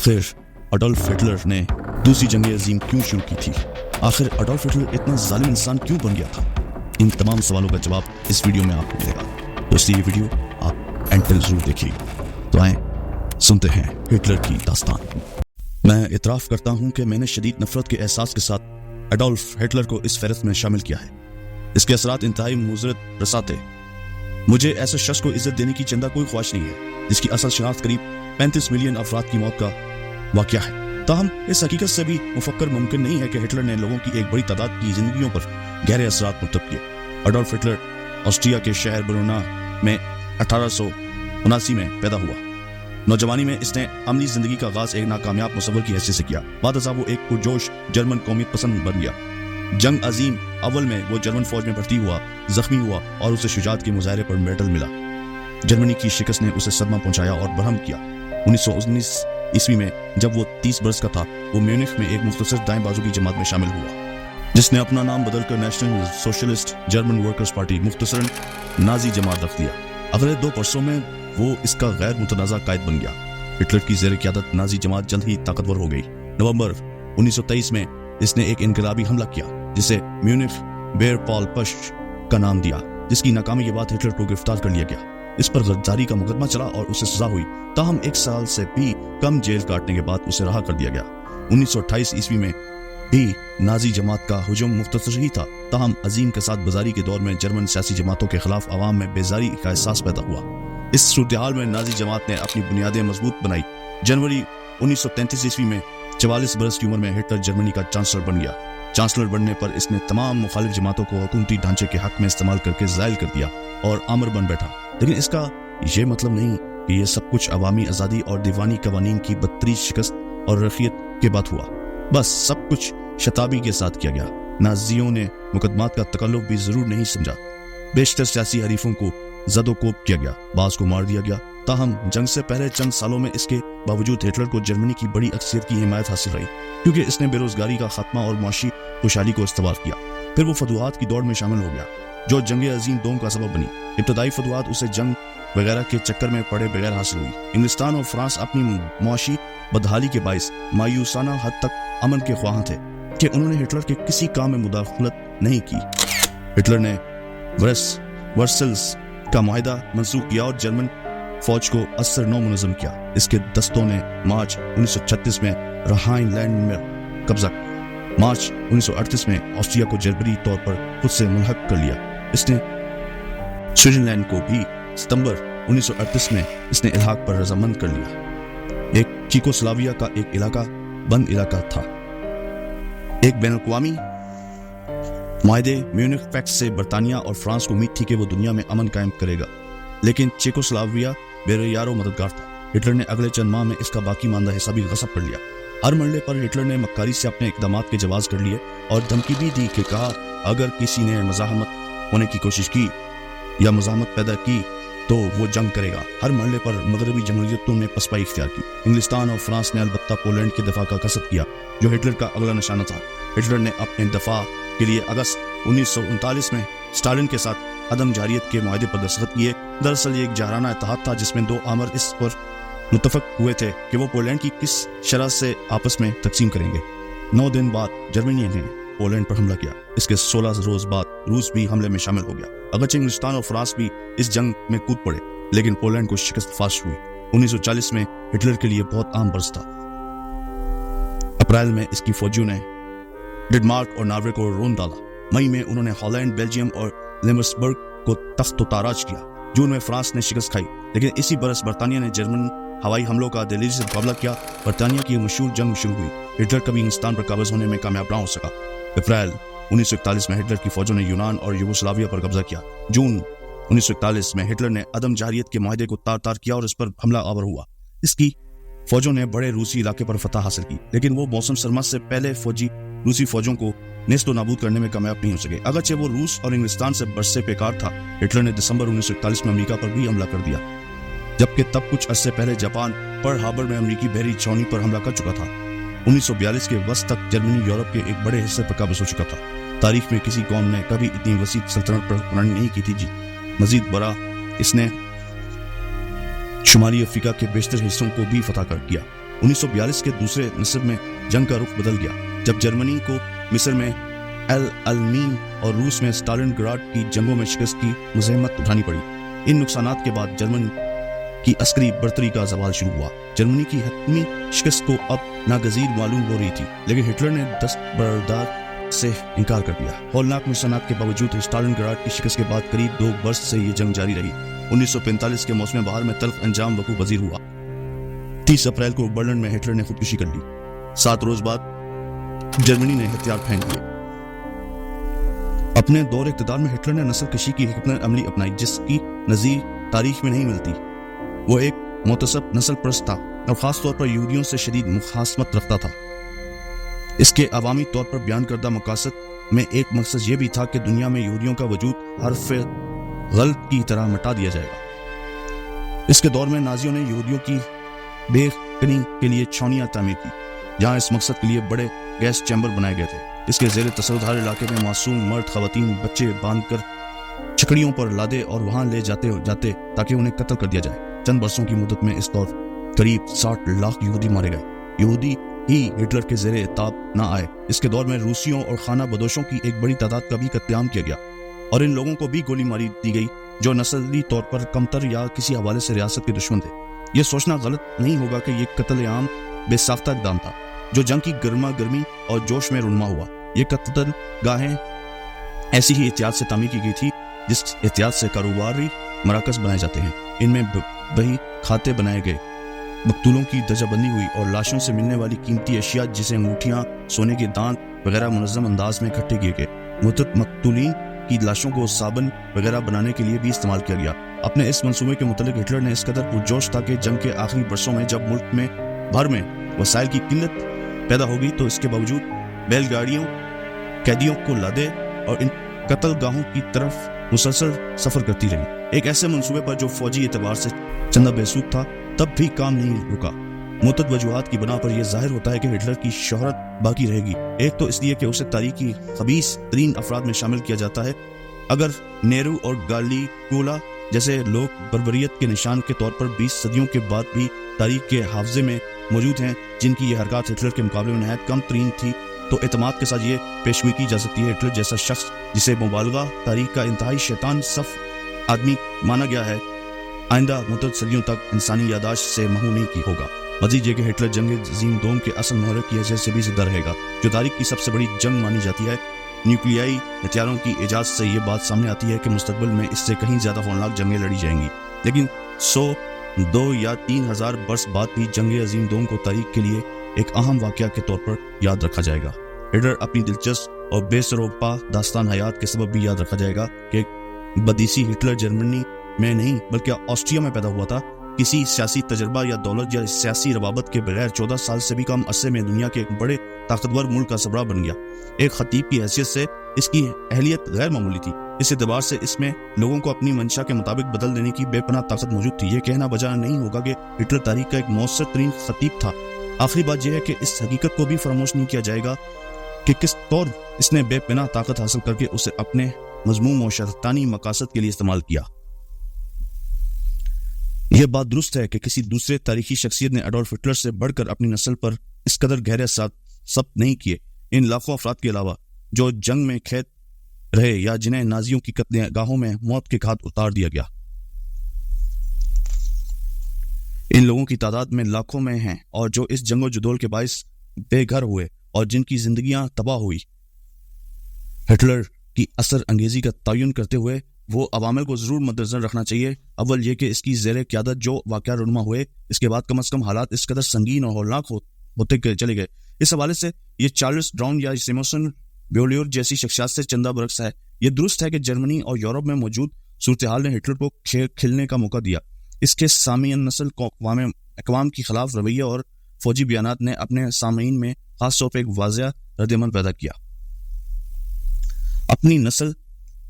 آخر اڈولف ہٹلر نے دوسری جنگ عظیم کیوں شروع کی تھی؟ آخر اڈولف ہٹلر اتنا ظالم انسان کیوں بن گیا تھا؟ ان تمام سوالوں کا جواب اس ویڈیو میں آپ کو ملے گا، تو اس لیے یہ ویڈیو آپ اینڈ تک ضرور دیکھیے۔ تو آئیں سنتے ہیں ہٹلر کی داستان۔ میں اعتراف کرتا ہوں کہ میں نے شدید نفرت کے احساس کے ساتھ اڈولف ہٹلر کو اس فہرست میں شامل کیا ہے۔ اس کے اثرات انتہائی مضرت رسا تھے۔ مجھے ایسے شخص کو عزت دینے کی چندہ کوئی خواہش نہیں ہے جس کی اصل شناخت قریب 35 ملین افراد کی موت کا واقعہ ہے۔ تاہم اس حقیقت سے بھی مفکر ممکن نہیں ہے کہ ہٹلر نے لوگوں کی ایک بڑی تعداد کی زندگیوں پر گہرے اثرات مرتب کیے۔ اڈولف ہٹلر آسٹریا کے شہر برنا میں 1879 میں پیدا ہوا۔ نوجوانی میں اس نے عملی زندگی کا آغاز ایک ناکامیاب مصور کی حیثیت سے کیا۔ بعد ازاں وہ ایک پرجوش جرمن قومیت پسند بن گیا۔ جنگ عظیم اول میں وہ جرمن فوج میں بھرتی ہوا، زخمی ہوا اور اسے شجاعت کے مظاہرے پر میڈل ملا۔ جرمنی کی شکست نے اسے صدمہ پہنچایا اور برہم کیا۔ 1919 عیسوی میں جب وہ 30 برس کا تھا، وہ میونخ میں ایک مختصر دائیں بازو کی جماعت میں شامل ہوا جس نے اپنا نام بدل کر national socialist German workers party مختصراً نازی جماعت رکھ دیا۔ اگلے 2 برسوں میں وہ اس کا غیر متنازع قائد بن گیا۔ ہٹلر کی زیر قیادت نازی جماعت جلد ہی طاقتور ہو گئی۔ نومبر 1923 میں اس نے ایک انقلابی حملہ کیا جسے میونخ بیر پال پش کا نام دیا، جس کی ناکامی کے بعد ہٹلر کو گرفتار کر لیا گیا۔ اس پر غداری کا مقدمہ چلا اور اسے سزا ہوئی، تاہم 1 سال سے بھی کم جیل کاٹنے کے بعد اسے رہا کر دیا گیا۔ 1928 عیسوی میں بھی نازی جماعت کا ہجوم مختصر ہی تھا، تاہم عظیم کساد بازاری کے دور میں جرمن سیاسی جماعتوں کے خلاف عوام میں بیزاری کا احساس پیدا ہوا۔ اس صورتحال میں نازی جماعت نے اپنی بنیادیں مضبوط بنائی۔ جنوری 1933 عیسوی میں 44 برس کی عمر میں ہٹلر جرمنی کا چانسلر بن گیا۔ چانسلر بننے پر اس نے تمام مخالف جماعتوں کو حکومتی ڈھانچے کے حق میں استعمال کر کے زائل کر دیا اور آمر بن بیٹھا، لیکن اس کا یہ مطلب نہیں کہ یہ سب کچھ عوامی آزادی اور دیوانی قوانین کی بدترین شکست اور رخیت کے بعد ہوا۔ بس سب کچھ شتابی کے ساتھ کیا گیا۔ نازیوں نے مقدمات کا تکلف بھی ضرور نہیں سمجھا۔ بیشتر سیاسی حریفوں کو زد و کوب کیا گیا، بعض کو مار دیا گیا۔ تاہم جنگ سے پہلے چند سالوں میں اس کے باوجود ہٹلر کو جرمنی کی بڑی اکثریت کی حمایت حاصل رہی، کیونکہ اس نے بے روزگاری کا خاتمہ اور معاشی خوشحالی کو استوار کیا۔ پھر وہ فتوحات کی دوڑ میں شامل ہو گیا جو جنگ عظیم دوم کا سبب بنی۔ ابتدائی فتوحات اسے جنگ وغیرہ کے چکر میں پڑے بغیر حاصل ہوئی۔ انگلستان اور فرانس اپنی معاشی بدحالی کے باعث مایوسانہ حد تک امن کے خواہاں تھے کہ انہوں نے ہٹلر کے کسی کام میں مداخلت نہیں کی۔ ہٹلر نے ورسلز کا معاہدہ منسوخ کیا اور جرمن فوج کو اثر نو منظم کیا۔ اس کے دستوں نے مارچ 1936 میں رہائن لینڈ میں قبضہ کیا۔ مارچ 1938 میں آسٹریا کو جبری طور پر خود سے ملحق کر لیا۔ اس نے سوئٹزرلینڈ کو بھی ستمبر 1938 میں اس نے الحاق پر رضامند کر لیا۔ ایک چیکوسلاویا کا ایک علاقہ بند علاقہ تھا۔ ایک بین الاقوامی معاہدے میونخ پیکٹ سے برطانیہ اور فرانس کو امید تھی کہ وہ دنیا میں امن قائم کرے گا، لیکن چیکوسلاویا بے یار و مددگار تھا۔ ہٹلر نے اگلے چند ماہ میں اس کا باقی ماندہ حصہ بھی غصب کر لیا۔ ہر مرحلے پر ہٹلر نے مکاری سے اپنے اقدامات کے جواز کر لیے اور دھمکی بھی دی کہ کہا اگر کسی نے مزاحمت ہونے کی کوشش کی یا مزاحمت پیدا کی تو وہ جنگ کرے گا۔ ہر مرحلے پر مغربی جمہوریتوں نے پسپائی اختیار کی۔ انگلستان اور فرانس نے البتہ پولینڈ کے دفاع کا قصد کیا جو ہٹلر کا اگلا نشانہ تھا۔ ہٹلر نے اپنے دفاع کے لیے اگست 1939 میں اسٹالن کے ساتھ عدم جارحیت کے معاہدے پر دستخط کیے۔ دراصل یہ ایک جارحانہ اتحاد تھا جس میں 2 آمر اس پر متفق ہوئے تھے کہ وہ پولینڈ کی کس شرح سے آپس میں تقسیم کریں گے۔ 9 دن بعد جرمنی نے پولینڈ پر حملہ کیا۔ اس کے 16 روز بعد روس بھی حملے میں شامل ہو گیا۔ اگرچہ انگلستان اور فرانس بھی اس جنگ میں کود پڑے، لیکن پولینڈ کو شکست فاش ہوئی۔ 1940 میں ہٹلر کے لیے بہت عام برس تھا۔ اپریل میں اس کی فوجیوں نے ڈنمارک اور ناروے کو رون ڈالا۔ مئی میں انہوں نے ہالینڈ، بیلجیم اور لیمرسبرگ کو تخت و تاراج کیا۔ جون میں فرانس نے شکست کھائی، لیکن اسی برس برطانیہ نے جرمن ہوائی حملوں کا دہلیز سے مقابلہ کیا۔ برطانیہ کی مشہور جنگ شروع ہوئی۔ ہٹلر کبھی انگلستان پر قابض ہونے میں کامیاب نہ ہو سکا۔ اپریل 1941 میں ہٹلر کی فوجوں نے یونان اور یوگوسلاویا پر قبضہ کیا۔ جون 1941 میں ہٹلر نے عدم جارحیت کے معاہدے کو تار تار کیا اور اس پر حملہ آور ہوا۔ اس کی فوجوں نے بڑے روسی علاقے پر فتح حاصل کی، لیکن وہ موسم سرما سے پہلے روسی فوجوں کو نیست و نابود کرنے میں کامیاب نہیں ہو سکے۔ اگرچہ وہ روس اور انگلستان سے برسے پیکار تھا، ہٹلر نے دسمبر 1941 میں امریکہ پر بھی حملہ کر دیا، جبکہ تب کچھ عرصے پہلے جاپان پرل ہاربر میں امریکی بحری چھاؤنی پر حملہ کر چکا تھا۔ 1942 کے وسط تک جرمنی یورپ کے ایک بڑے حصے پر قابض ہو چکا تھا۔ تاریخ میں کسی قوم نے کبھی اتنی وسیع سلطنت پر حکمرانی نہیں کی تھی۔ مزید برآں اس نے شمالی افریقہ کے بیشتر حصوں کو بھی فتح کر کیا۔ 1942 کے دوسرے نصف میں جنگ کا رخ بدل گیا جب جرمنی کو مصر میں العلمین اور روس میں اسٹالن گراڈ کی جنگوں میں شکست کی مزاحمت اٹھانی پڑی۔ ان نقصانات کے بعد جرمنی کی عسکری برتری کا زوال شروع ہوا۔ جرمنی کی حتمی شکست کو اب ناگزیر معلوم ہو رہی تھی، لیکن ہٹلر نے دستبردار سے انکار کر دیا۔ ہولناک نقصانات کے باوجود اسٹالن گراڈ کی شکست کے بعد قریب 2 برس سے یہ جنگ جاری رہی۔ 1945 کے موسم بہار میں تلخ انجام وقوع پذیر ہوا۔ 30 اپریل کو برلن میں ہٹلر نے خودکشی کر لی۔ 7 روز بعد جرمنی نے ہتھیار پھینک لیے۔ اپنے دور اقتدار میں ہٹلر نے نسل کشی کی حکمت عملی اپنائی جس کی نظیر تاریخ میں نہیں ملتی۔ وہ ایک متعصب نسل پرست تھا اور خاص طور پر یہودیوں سے شدید مخاصمت رکھتا تھا۔ اس کے عوامی طور پر بیان کردہ مقاصد میں ایک مقصد یہ بھی تھا کہ دنیا میں یہودیوں کا وجود حرف غلط کی طرح مٹا دیا جائے گا۔ اس کے دور میں نازیوں نے یہودیوں کی بے کنی کے لیے چھاؤنیاں تعمیر کی جہاں اس مقصد کے لیے بڑے گیس چیمبر بنائے گئے تھے۔ اس کے زیر تسلط ہر علاقے میں معصوم مرد خواتین بچے باندھ کر چھکڑیوں پر لادے اور وہاں لے جاتے تاکہ انہیں قتل کر دیا جائے۔ چند برسوں کی مدت میں اس دور قریب 60 لاکھ یہودی مارے گئے۔ یہودی ہی ہٹلر کے زیر اعتاب نہ آئے، اس کے دور میں روسیوں اور خانہ بدوشوں کی ایک بڑی تعداد کا بھی قتل عام کیا گیا اور ان لوگوں کو بھی گولی ماری دی گئی جو نسلی طور پر کمتر یا کسی حوالے سے ریاست کے دشمن تھے۔ یہ سوچنا غلط نہیں ہوگا کہ یہ قتل عام بے ساختہ اقدام تھا جو جنگ کی گرما گرمی اور جوش میں رونما ہوا۔ یہ قتل گاہیں ایسی ہی احتیاط سے تعمیر کی گئی تھی جس احتیاط سے کاروباری مراکز بنائے جاتے ہیں۔ ان میں بہی کھاتے بنائے گئے، مقتولوں کی درجہ بندی ہوئی اور لاشوں سے ملنے والی قیمتی اشیاء جیسے انگوٹھیاں، سونے کے دانت وغیرہ منظم انداز میں اکٹھے کیے گئے۔ مقتولین کی لاشوں کو صابن وغیرہ بنانے کے لیے بھی استعمال کیا گیا۔ اپنے اس منصوبے کے متعلق ہٹلر نے اس قدر پرجوش تھا کہ جنگ کے آخری برسوں میں جب ملک میں بھر میں وسائل کی قلت پیدا ہو گئی تو اس کے باوجود بیل گاڑیوں قیدیوں کو لادے اور ان قتل گاہوں کی طرف مسلسل سفر کرتی رہی۔ ایک ایسے منصوبے پر جو فوجی اعتبار سے چندہ بےسود تھا تب بھی کام نہیں رکا۔ متعدد وجوہات کی بنا پر یہ ظاہر ہوتا ہے کہ ہٹلر کی شہرت باقی رہے گی۔ ایک تو اس لیے کہ اسے تاریخ کی خبیث ترین افراد میں شامل کیا جاتا ہے۔ اگر نیرو اور گالی کولا جیسے لوگ بربریت کے نشان کے طور پر 20 صدیوں کے بعد بھی تاریخ کے حافظے میں موجود ہیں جن کی یہ حرکات ہٹلر کے مقابلے میں نہایت کم ترین تھی، تو اعتماد کے ساتھ یہ پیشگوئی کی جا سکتی ہے ہٹلر جیسا شخص جسے مبالغہ تاریخ کا انتہائی شیطان صف آدمی مانا گیا ہے آئندہ متعدد صدیوں تک انسانی یادداشت سے محو نہیں ہوگا۔ مزید یہ کہ ہٹلر جنگ عظیم دوم کے اصل محرک کی حیثیت سے بھی زندہ رہے گا جو تاریخ کی سب سے بڑی جنگ مانی جاتی ہے۔ نیوکلیائی ہتھیاروں کی ایجاد سے یہ بات سامنے آتی ہے کہ مستقبل میں اس سے کہیں زیادہ ہولناک جنگیں لڑی جائیں گی، لیکن 100، 2 یا 3000 برس بعد بھی جنگ عظیم دوم کو تاریخ کے لیے ایک اہم واقعہ کے طور پر یاد رکھا جائے گا۔ ہٹلر اپنی دلچسپ اور بے سروپا داستان حیات کے سبب بھی یاد رکھا جائے گا کہ بدیسی ہٹلر جرمنی میں نہیں بلکہ آسٹریا میں پیدا ہوا تھا۔ کسی سیاسی تجربہ یا دولت یا سیاسی روابط کے بغیر 14 سال سے بھی کم عرصے میں دنیا کے ایک بڑے طاقتور ملک کا سربراہ بن گیا۔ ایک خطیب کی حیثیت سے اس کی اہلیت غیر معمولی تھی۔ اس اعتبار سے اس میں لوگوں کو اپنی منشا کے مطابق بدل دینے کی بے پناہ طاقت موجود تھی۔ یہ کہنا بجا نہیں ہوگا کہ ہٹلر تاریخ کا ایک مؤثر ترین خطیب تھا۔ آخری بات یہ ہے کہ اس حقیقت کو بھی فراموش نہیں کیا جائے گا کہ کس طور اس نے بے پناہ طاقت حاصل کر کے اسے اپنے مذموم و شیطانی مقاصد کے لیے استعمال کیا۔ یہ بات درست ہے کہ کسی دوسرے تاریخی شخصیت نے ایڈولف ہٹلر سے بڑھ کر اپنی نسل پر اس قدر گہرے اثرات ثبت نہیں کیے۔ ان لاکھوں افراد کے علاوہ جو جنگ میں قید رہے یا جنہیں نازیوں کی قتل گاہوں میں موت کے گھاٹ اتار دیا گیا، ان لوگوں کی تعداد میں لاکھوں میں ہیں، اور جو اس جنگ و جدول کے باعث بے گھر ہوئے اور جن کی زندگیاں تباہ ہوئی۔ ہٹلر کی اثر انگیزی کا تعین کرتے ہوئے وہ عوامل کو ضرور مد نظر رکھنا چاہیے۔ اول یہ کہ اس کی زیر قیادت جو واقعہ رونما ہوئے اس کے بعد کم از کم حالات اس قدر سنگین اور ہولناک ہوتے چلے گئے۔ اس حوالے سے یہ چارلس ڈراؤن یا سیموسن بیولیور جیسی شخصیات سے چندہ برعکس ہے۔ یہ درست ہے کہ جرمنی اور یورپ میں موجود صورتحال نے ہٹلر کو کھلنے کا موقع دیا۔ اس کے سامعین نسل اقوام کی خلاف رویہ اور فوجی بیانات نے اپنے سامعین میں خاص طور پر ایک واضح رد عمل پیدا کیا۔ اپنی نسل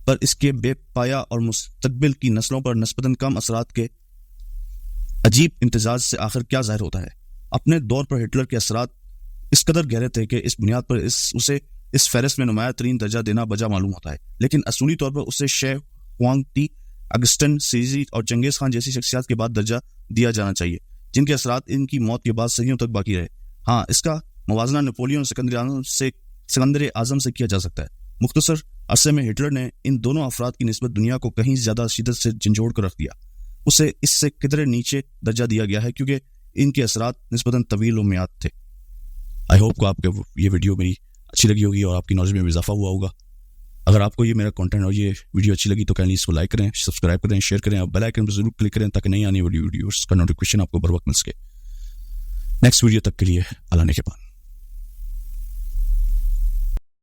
پر اس کے بے پایا اور مستقبل کی نسلوں پر نسبتاً کم اثرات کے عجیب امتزاج سے آخر کیا ظاہر ہوتا ہے؟ اپنے دور پر ہٹلر کے اثرات اس قدر گہرے تھے کہ اس بنیاد پر اسے اس فہرست میں نمایاں ترین درجہ دینا بجا معلوم ہوتا ہے، لیکن اصولی طور پر اسے شے ہوانگ ٹی، اگسٹن سیزی اور چنگیز خان جیسی شخصیات کے بعد درجہ دیا جانا چاہیے۔ جن کے اثرات ان کی موت کے بعد صدیوں تک باقی رہے۔ ہاں، اس کا موازنہ نپولین سکندر اعظم سے کیا جا سکتا ہے۔ مختصر عرصے میں ہٹلر نے ان دونوں افراد کی نسبت دنیا کو کہیں زیادہ شدت سے جھنجھوڑ کر رکھ دیا۔ اسے اس سے قدرے نیچے درجہ دیا گیا ہے کیونکہ ان کے اثرات نسبتاً طویل و میعاد تھے۔ آئی ہوپ کہ آپ کو یہ ویڈیو میری اچھی لگی ہوگی اور آپ کی نالج میں بھی اضافہ ہوا ہوگا۔ اگر آپ کو یہ میرا کنٹینٹ اور یہ ویڈیو اچھی لگی تو کائنڈلی اس کو لائک کریں، سبسکرائب کریں، شیئر کریں اور بیل آئیکن پر ضرور کلک کریں تاکہ نئی آنے والی ویڈیوز کا نوٹیفیکیشن آپ کو بر وقت مل سکے۔ نیکسٹ ویڈیو تک کے لیے اللہ نگہبان۔